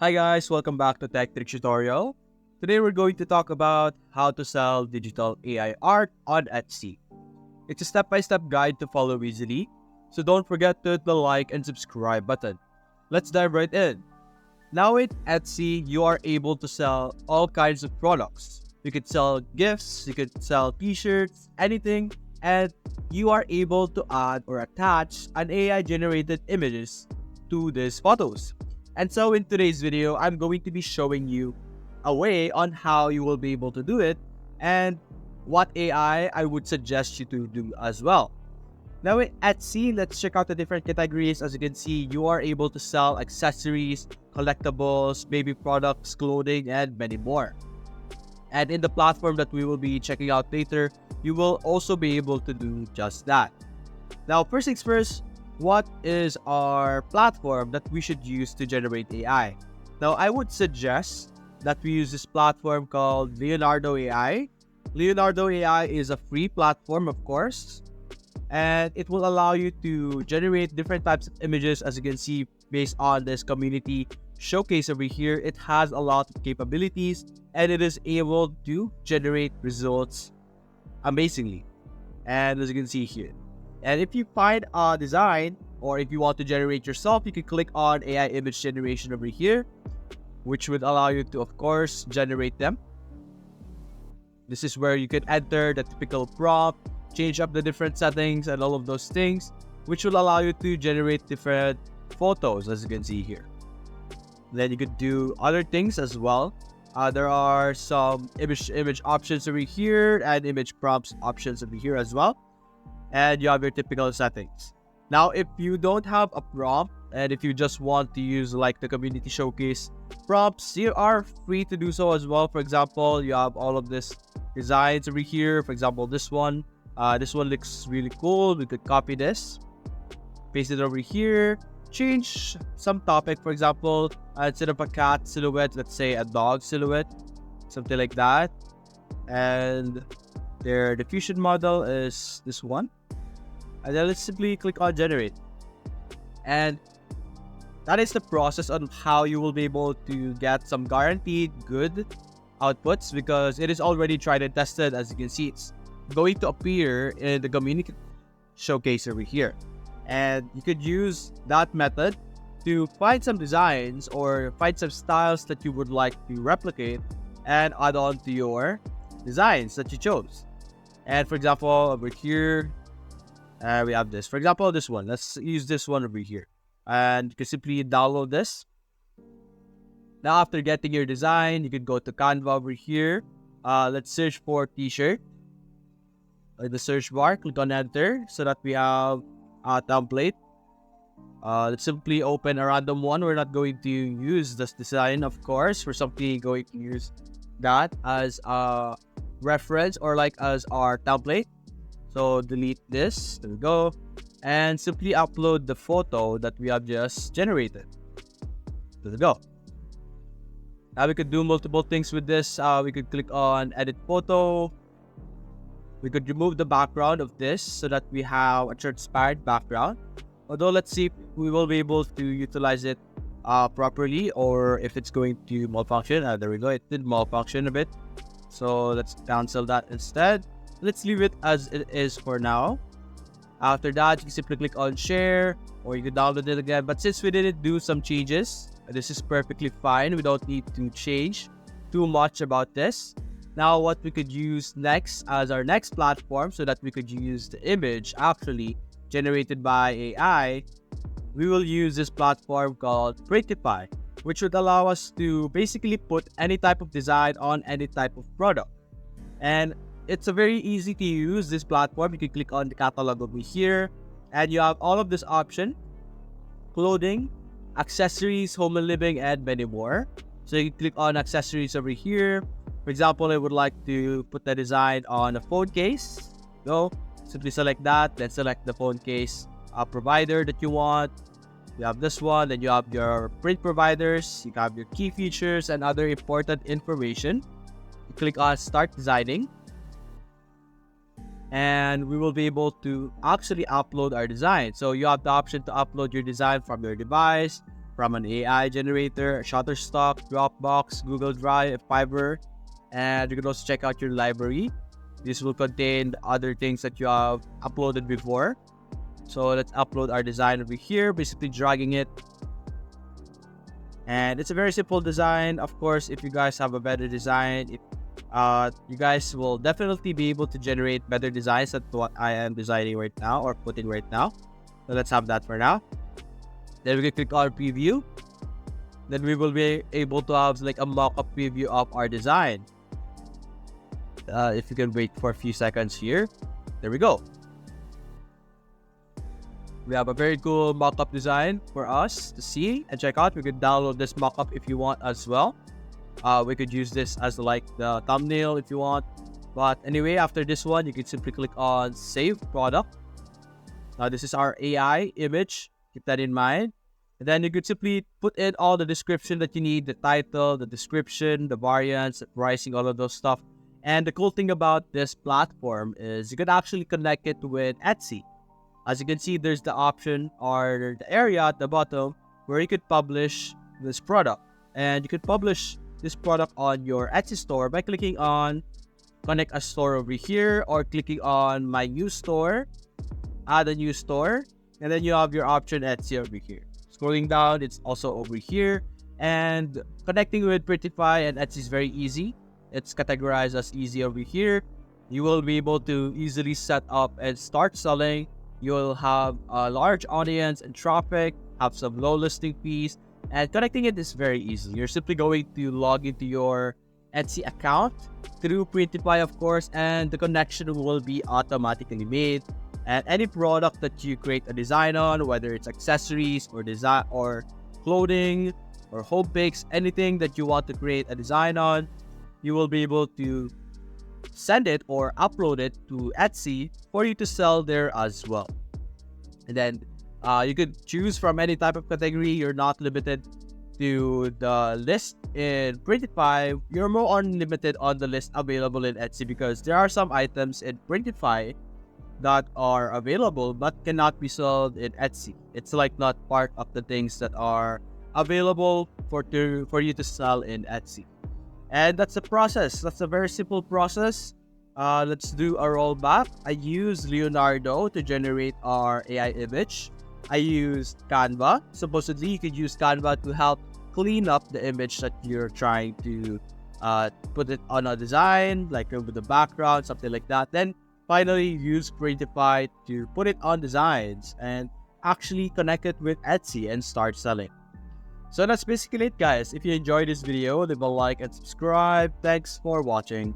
Hi guys, welcome back to Tech Trick Tutorial. Today we're going to talk about how to sell digital AI art on Etsy. It's a step-by-step guide to follow easily, so don't forget to hit the like and subscribe button. Let's dive right in. Now with Etsy, you are able to sell all kinds of products. You could sell gifts, you could sell t-shirts, anything, and you are able to add or attach an AI-generated images to these photos. And so in today's video, I'm going to be showing you a way on how you will be able to do it and what AI I would suggest you to do as well. Now with Etsy, let's check out the different categories. As you can see, you are able to sell accessories, collectibles, baby products, clothing, and many more. And in the platform that we will be checking out later, you will also be able to do just that. Now, first things first, what is our platform that we should use to generate AI? Now, I would suggest that we use this platform called Leonardo AI. Leonardo AI is a free platform, of course, and it will allow you to generate different types of images. As you can see, based on this community showcase over here, it has a lot of capabilities and it is able to generate results amazingly. And as you can see here, and if you find a design or if you want to generate yourself, you can click on AI image generation over here, which would allow you to, of course, generate them. This is where you can enter the typical prompt, change up the different settings and all of those things, which will allow you to generate different photos, as you can see here. Then you could do other things as well. There are some image options over here and image prompts options over here as well. And you have your typical settings. Now, if you don't have a prompt and if you just want to use like the community showcase prompts, you are free to do so as well. For example, you have all of this designs over here. For example, this one looks really cool. We could copy this, paste it over here, change some topic. For example, instead of a cat silhouette, let's say a dog silhouette, something like that. And their diffusion model is this one. And then let's simply click on generate. And that is the process on how you will be able to get some guaranteed good outputs, because it is already tried and tested. As you can see, it's going to appear in the community showcase over here. And you could use that method to find some designs or find some styles that you would like to replicate and add on to your designs that you chose. And for example, over here, we have this. For example, this one. Let's use this one over here. And you can simply download this. Now, after getting your design, you can go to Canva over here. Let's search for t-shirt. In the search bar, click on enter so that we have a template. Let's simply open a random one. We're not going to use this design, of course. We're simply going to use that as a reference or like as our template. So delete this, there we go, and simply upload the photo that we have just generated. There we go. Now we could do multiple things with this. We could click on edit photo. We could remove the background of this so that we have a transparent background. Although let's see if we will be able to utilize it properly or if it's going to malfunction. There we go, it did malfunction a bit. So let's cancel that instead. Let's leave it as it is for now. After that, you can simply click on share or you can download it again. But since we didn't do some changes, this is perfectly fine. We don't need to change too much about this. Now, what we could use next as our next platform so that we could use the image actually generated by AI, we will use this platform called Printify, which would allow us to basically put any type of design on any type of product. And it's a very easy to use this platform. You can click on the catalog over here and you have all of this option: clothing, accessories, home and living, and many more. So you can click on accessories over here. For example, I would like to put the design on a phone case. Go, simply select that, then select the phone case provider that you want. You have this one, then you have your print providers, you have your key features and other important information. You click on start designing. And we will be able to actually upload our design. So you have the option to upload your design from your device, from an AI generator, Shutterstock, Dropbox, Google Drive, Fiverr, and you can also check out your library. This will contain other things that you have uploaded before. So let's upload our design over here, basically dragging it. And it's a very simple design. Of course, if you guys have a better design, you guys will definitely be able to generate better designs than what I am designing right now or putting right now. So let's have that for now. Then we can click on preview. Then we will be able to have like a mock-up preview of our design. If you can wait for a few seconds here. There we go. We have a very cool mock-up design for us to see and check out. We could download this mock-up if you want as well. We could use this as like the thumbnail if you want. But anyway, after this one, you can simply click on Save Product. Now this is our AI image. Keep that in mind. And then you could simply put in all the description that you need, the title, the description, the variants, the pricing, all of those stuff. And the cool thing about this platform is you can actually connect it with Etsy. As you can see, there's the option or the area at the bottom where you could publish this product. And you could publish this product on your Etsy store by clicking on Connect a Store over here or clicking on My New Store, Add a New Store, and then you have your option Etsy over here. Scrolling down, it's also over here. And connecting with Prettify and Etsy is very easy. It's categorized as easy over here. You will be able to easily set up and start selling. You'll have a large audience and traffic, have some low listing fees, and connecting it is very easy. You're simply going to log into your Etsy account through Printify, of course, and the connection will be automatically made. And any product that you create a design on, whether it's accessories or design or clothing or home picks, anything that you want to create a design on, you will be able to send it or upload it to Etsy for you to sell there as well. And then you could choose from any type of category. You're not limited to the list in Printify. You're more unlimited on the list available in Etsy because there are some items in Printify that are available but cannot be sold in Etsy. It's like not part of the things that are available for you to sell in Etsy. And that's the process. That's a very simple process. Let's do a rollback. I use Leonardo to generate our AI image. I used Canva. Supposedly, you could use Canva to help clean up the image that you're trying to put it on a design, like with the background, something like that. Then finally, use Printify to put it on designs and actually connect it with Etsy and start selling. So that's basically it, guys. If you enjoyed this video, leave a like and subscribe. Thanks for watching.